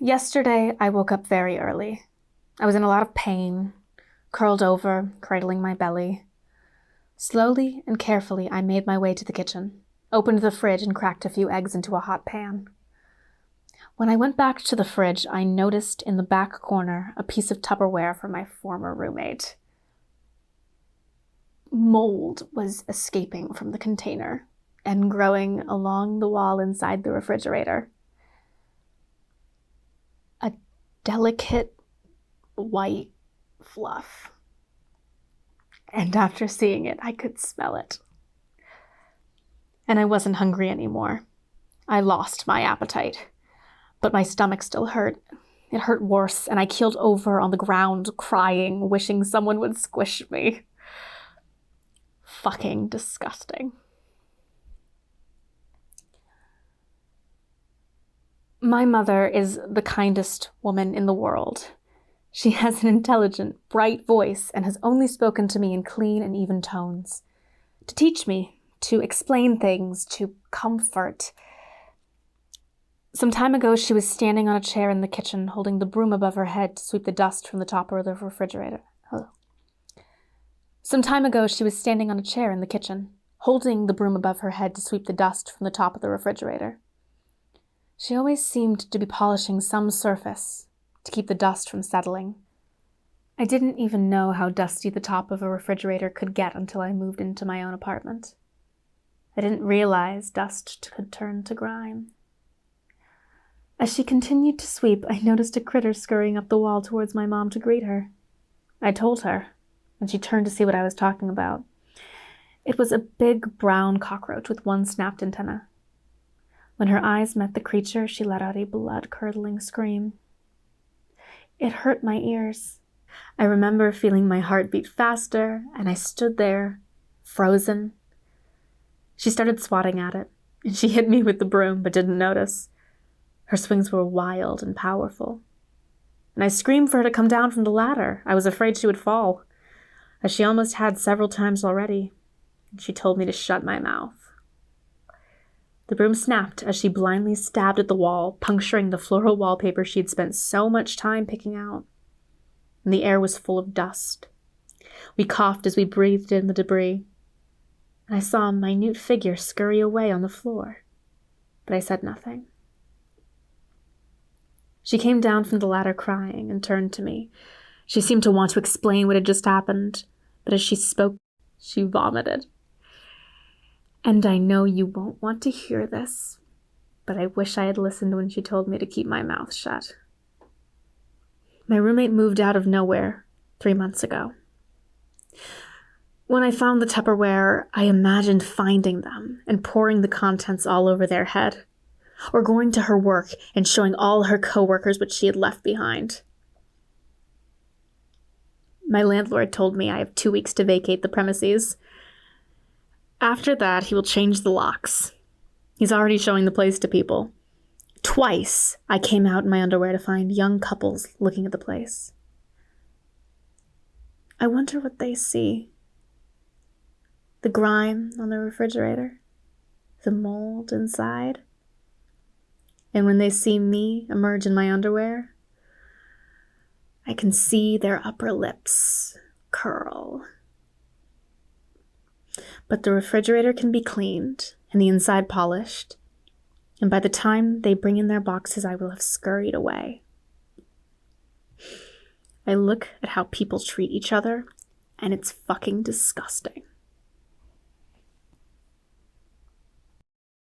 Yesterday, I woke up very early. I was in a lot of pain, curled over, cradling my belly. Slowly and carefully, I made my way to the kitchen, opened the fridge, and cracked a few eggs into a hot pan. When I went back to the fridge, I noticed in the back corner a piece of Tupperware from my former roommate. Mold was escaping from the container and growing along the wall inside the refrigerator. A delicate white fluff. And after seeing it, I could smell it. And I wasn't hungry anymore. I lost my appetite. But my stomach still hurt. It hurt worse, and I keeled over on the ground, crying, wishing someone would squish me. Fucking disgusting. My mother is the kindest woman in the world. She has an intelligent, bright voice and has only spoken to me in clean and even tones. To teach me, to explain things, to comfort. Some time ago, she was standing on a chair in the kitchen, holding the broom above her head to sweep the dust from the top of the refrigerator. Some time ago, she was standing on a chair in the kitchen, holding the broom above her head to sweep the dust from the top of the refrigerator. She always seemed to be polishing some surface to keep the dust from settling. I didn't even know how dusty the top of a refrigerator could get until I moved into my own apartment. I didn't realize dust could turn to grime. As she continued to sweep, I noticed a critter scurrying up the wall towards my mom to greet her. I told her, and she turned to see what I was talking about. It was a big brown cockroach with one snapped antenna. When her eyes met the creature, she let out a blood-curdling scream. It hurt my ears. I remember feeling my heart beat faster, and I stood there, frozen. She started swatting at it, and she hit me with the broom, but didn't notice. Her swings were wild and powerful. And I screamed for her to come down from the ladder. I was afraid she would fall, as she almost had several times already. She told me to shut my mouth. The broom snapped as she blindly stabbed at the wall, puncturing the floral wallpaper she had spent so much time picking out. And the air was full of dust. We coughed as we breathed in the debris. And I saw a minute figure scurry away on the floor. But I said nothing. She came down from the ladder crying and turned to me. She seemed to want to explain what had just happened, but as she spoke, she vomited. And I know you won't want to hear this, but I wish I had listened when she told me to keep my mouth shut. My roommate moved out of nowhere 3 months ago. When I found the Tupperware, I imagined finding them and pouring the contents all over their head, or going to her work and showing all her coworkers what she had left behind. My landlord told me I have 2 weeks to vacate the premises. After that, he will change the locks. He's already showing the place to people. Twice, I came out in my underwear to find young couples looking at the place. I wonder what they see. The grime on the refrigerator, the mold inside. And when they see me emerge in my underwear, I can see their upper lips curl. But the refrigerator can be cleaned and the inside polished, and by the time they bring in their boxes, I will have scurried away. I look at how people treat each other, and it's fucking disgusting.